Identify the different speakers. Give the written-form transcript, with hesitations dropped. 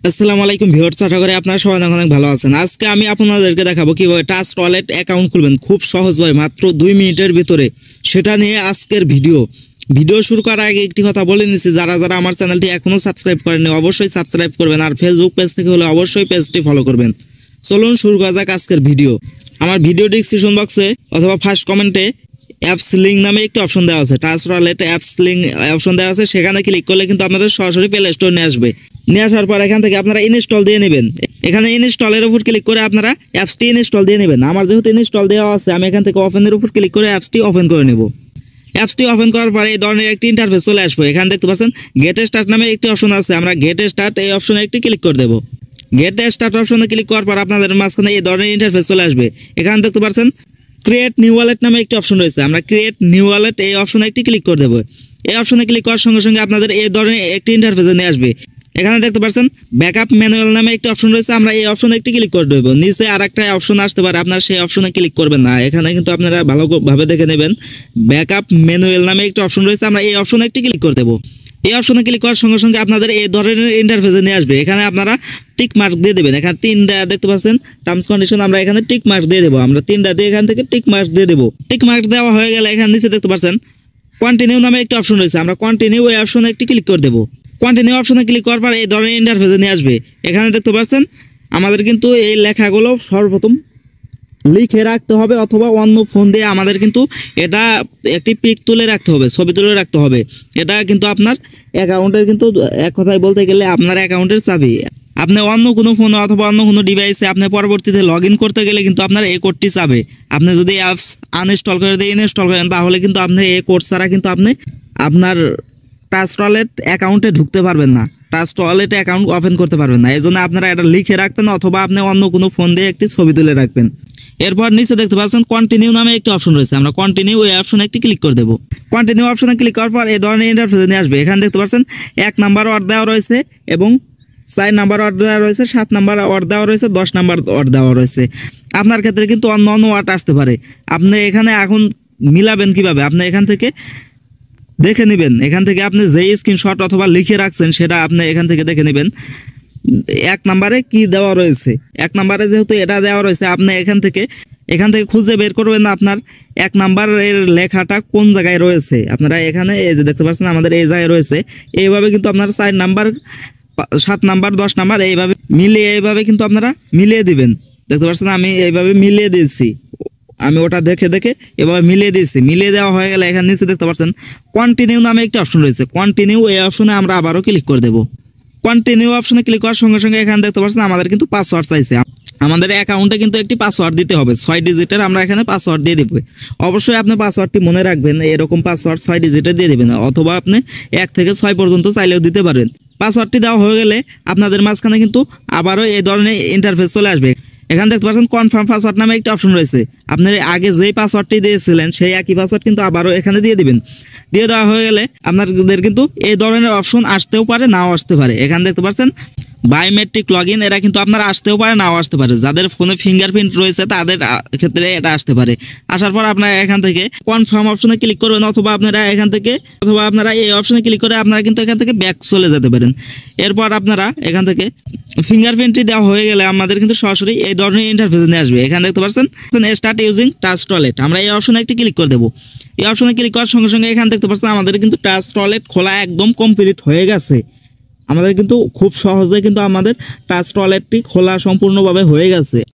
Speaker 1: আসসালামু আলাইকুম ভিউয়ার্স, আশা করি আপনারা সবাই অনেক ভালো আছেন। আজকে আমি আপনাদেরকে দেখাবো কিভাবে টাচ ওয়ালেট অ্যাকাউন্ট খুলবেন খুব সহজভাবে মাত্র 2 মিনিটের ভিতরে। সেটা নিয়ে আজকের ভিডিও শুরু করার আগে একটি কথা বলে নিচ্ছি, যারা আমার চ্যানেলটি এখনো সাবস্ক্রাইব করেননি অবশ্যই সাবস্ক্রাইব করবেন, আর ফেসবুক পেজ থেকে হলে অবশ্যই পেজটি ফলো করবেন। চলুন শুরু করা যাক আজকের ভিডিও। আমার ভিডিও ডিসক্রিপশন বক্সে অথবা ফার্স্ট কমেন্টে অ্যাপস লিঙ্ক নামে একটি অপশন দেওয়া আছে, touch wallet apps link option দেওয়া আছে। সেখানে ক্লিক করলে কিন্তু আপনাদের সরাসরি প্লে স্টোর নিয়ে আসবে। নিয়ে আসার পর এখান থেকে আপনারা ইনস্টল দিয়ে নেবেন। এখানে ইনস্টলের উপর ক্লিক করে আপনারা অ্যাপসটি ইনস্টল দিয়ে নেবেন। আমার যেহেতু ইনস্টল দেওয়া আছে, আমি এখান থেকে ওপেনের উপর ক্লিক করে অ্যাপসটি ওপেন করে নেব। অ্যাপসটি ওপেন করার পরে এই ধরনের একটি ইন্টারফেস চলে আসবে। এখানে দেখতে পাচ্ছেন গেট স্টার্ট নামে একটি অপশন আছে, আমরা গেট স্টার্ট এই অপশনে একটি ক্লিক করে দেব। গেট স্টার্ট অপশনে ক্লিক করার পর আপনাদের মাঝখানে এই ধরনের ইন্টারফেস চলে আসবে। এখানে দেখতে পাচ্ছেন ক্রিয়েট নিউ ওয়ালেট নামে একটি অপশন রয়েছে, আমরা ক্রিয়েট নিউ ওয়ালেট এই অপশনে একটি ক্লিক করে দেবো। এই অপশনে ক্লিক করার সঙ্গে সঙ্গে আপনাদের এই ধরনের একটি ইন্টারফেসে নিয়ে আসবে। এখানে দেখতে পাচ্ছেন ব্যাকআপ ম্যানুয়াল নামে একটি অপশন রয়েছে, আমরা এই অপশনে একটি ক্লিক করে দেবো। নিচে আরেকটা অপশন আসতে পারে, আপনারা সেই অপশনে ক্লিক করবেন না। এখানে কিন্তু আপনারা ভালোভাবে দেখে নেবেন, ব্যাকআপ ম্যানুয়াল নামে একটি অপশন রয়েছে, আমরা এই অপশনে একটি ক্লিক করে দেবো। এই অপশনে ক্লিক করার সঙ্গে সঙ্গে আপনাদের এই ধরনের ইন্টারফেসে নিয়ে আসবে। এখানে আপনারা টিক মার্ক দিয়ে দেবেন। এখানে 3টা দেখতে পাচ্ছেন টার্মস কন্ডিশন, আমরা এখানে টিক মার্ক দিয়ে দেবো। আমরা 3টা দিয়ে এখান থেকে টিক মার্ক দিয়ে দেবো। টিক মার্ক দেওয়া হয়ে গেলে এখানে নিচে দেখতে পাচ্ছেন কন্টিনিউ নামে একটি অপশন রয়েছে, আমরা কন্টিনিউ এই অপশনে একটি ক্লিক করে দেবো। কন্টিনিউ অপশনে ক্লিক করার পর এই ধরনের ইন্টারফেসে নিয়ে আসবে। এখানে দেখতে পাচ্ছেন আমাদের কিন্তু এই লেখাগুলো সর্বপ্রথম লিখে রাখতে হবে, অথবা অন্য ফোন দিয়ে আমাদের কিন্তু এটা একটি পিক তুলে রাখতে হবে, ছবি তুলে রাখতে হবে। এটা কিন্তু আপনার অ্যাকাউন্টের কিন্তু এক কথায় বলতে গেলে আপনার অ্যাকাউন্টের চাবি। আপনি অন্য কোনো ফোনে অথবা অন্য কোনো ডিভাইসে আপনি পরবর্তীতে লগ ইন করতে গেলে কিন্তু আপনার এই কোডটি চাবে। আপনি যদি অ্যাপস আনইনস্টল করে দিয়ে ইনস্টল করেন তাহলে কিন্তু আপনি এই কোড ছাড়া কিন্তু আপনি আপনার টাচ ওয়ালেট অ্যাকাউন্টে ঢুকতে পারবেন না, টাচ ওয়ালেট অ্যাকাউন্ট ওপেন করতে পারবেন না। এই জন্য আপনারা এটা লিখে রাখবেন, অথবা আপনি অন্য কোনো ফোন দিয়ে একটি ছবি তুলে রাখবেন। এরপর নিচে দেখতে পাচ্ছেন কন্টিনিউ নামে একটি অপশন রয়েছে, আমরা কন্টিনিউ এই অপশনে একটি ক্লিক করে দেবো। কন্টিনিউ অপশনে ক্লিক করার পর এই ধরনের ইন্টারফেসে নিয়ে আসবে। এখানে দেখতে পাচ্ছেন 1 নাম্বার অর্ডার দেওয়া রয়েছে, এবং 4 নাম্বার অর্ডার দেওয়া রয়েছে, 7 নাম্বার অর্ডার দেওয়া রয়েছে, 10 নাম্বার অর্ডার দেওয়া রয়েছে। আপনার ক্ষেত্রে কিন্তু অন্য ওয়ার্ড আসতে পারে। আপনি এখানে এখন মিলাবেন কিভাবে, আপনি এখান থেকে দেখে নেবেন। এখান থেকে আপনি যেই স্ক্রিনশট অথবা লিখে রাখছেন সেটা আপনি এখান থেকে দেখে নেবেন 1 নাম্বারে কি দেওয়া রয়েছে। 1 নাম্বারে যেহেতু এটা দেওয়া রয়েছে, আপনি এখান থেকে খুঁজে বের করবেন আপনার 1 নাম্বারের লেখাটা কোন জায়গায় রয়েছে। আপনারা এখানে এই যে দেখতে পাচ্ছেন আমাদের এই জায়গায় রয়েছে। এইভাবে কিন্তু আপনার 4 নাম্বার, 7 নাম্বার, 10 নাম্বার এইভাবে এইভাবে কিন্তু আপনারা মিলিয়ে দিবেন। দেখতে পাচ্ছেন আমি এইভাবে মিলিয়ে দিয়েছি, আমি ওটা দেখে এভাবে মিলিয়ে দিয়েছি। মিলিয়ে দেওয়া হয়ে গেলে এখানে নিচে দেখতে পাচ্ছেন কন্টিনিউ নামে একটি অপশন রয়েছে, কন্টিনিউ এই অপশনে আমরা আবারও ক্লিক করে দেবো। কন্টিনিউ অপশনে ক্লিক করার সঙ্গে সঙ্গে এখানে দেখতে পাচ্ছেন আমাদের কিন্তু পাসওয়ার্ড চাইছে। আমাদের অ্যাকাউন্টে কিন্তু একটি পাসওয়ার্ড দিতে হবে, 6 ডিজিটের। আমরা এখানে পাসওয়ার্ড দিয়ে দেবো। অবশ্যই আপনি পাসওয়ার্ডটি মনে রাখবেন, এরকম পাসওয়ার্ড 6 ডিজিটের দিয়ে দেবেন, অথবা আপনি 1 থেকে 6 পর্যন্ত চাইলেও দিতে পারেন। পাসওয়ার্ডটি দেওয়া হয়ে গেলে আপনাদের মাঝখানে কিন্তু আবারও এই ধরনের ইন্টারফেস চলে আসবে। এখানে দেখতে পাচ্ছেন কনফার্ম পাসওয়ার্ড নামে একটা অপশন রয়েছে, আপনি আগে যেই পাসওয়ার্ডটি দিয়েছিলেন সেই একই পাসওয়ার্ড কিন্তু আবারও এখানে দিয়ে দিবেন। দিয়ে দেওয়া হয়ে গেলে আপনাদের কিন্তু এই ধরনের অপশন আসতেও পারে, নাও আসতে পারে। এখানে দেখতে পাচ্ছেন বায়োমেট্রিক লগ ইন, এরা কিন্তু আপনার আসতেও পারে, নাও আসতে পারে। যাদের ফোনে ফিঙ্গারপ্রিন্ট রয়েছে তাদের ক্ষেত্রে এটা আসতে পারে। আসার পর আপনারা এখান থেকে কনফার্ম অপশনে ক্লিক করবেন, অথবা আপনারা এই অপশনে ক্লিক করে আপনারা কিন্তু এখান থেকে ব্যাক চলে যেতে পারেন। এরপর আপনারা এখান থেকে ফিঙ্গারপ্রিন্টটি দেওয়া হয়ে গেলে আমাদের কিন্তু সরাসরি এই ধরনের ইন্টারফেসে নিয়ে আসবে। এখানে দেখতে পাচ্ছেন স্টার্ট ইউজিং টাচ ওয়ালেট, আমরা এই অপশনে একটি ক্লিক করে দেবো। এই অপশনে ক্লিক করার সঙ্গে সঙ্গে এখানে দেখতে পাচ্ছেন আমাদের কিন্তু টাচ ওয়ালেট খোলা একদম কমপ্লিট হয়ে গেছে। আমাদের কিন্তু খুব সহজে কিন্তু আমাদের টাচ ওয়ালেটটি খোলা সম্পূর্ণভাবে হয়ে গেছে।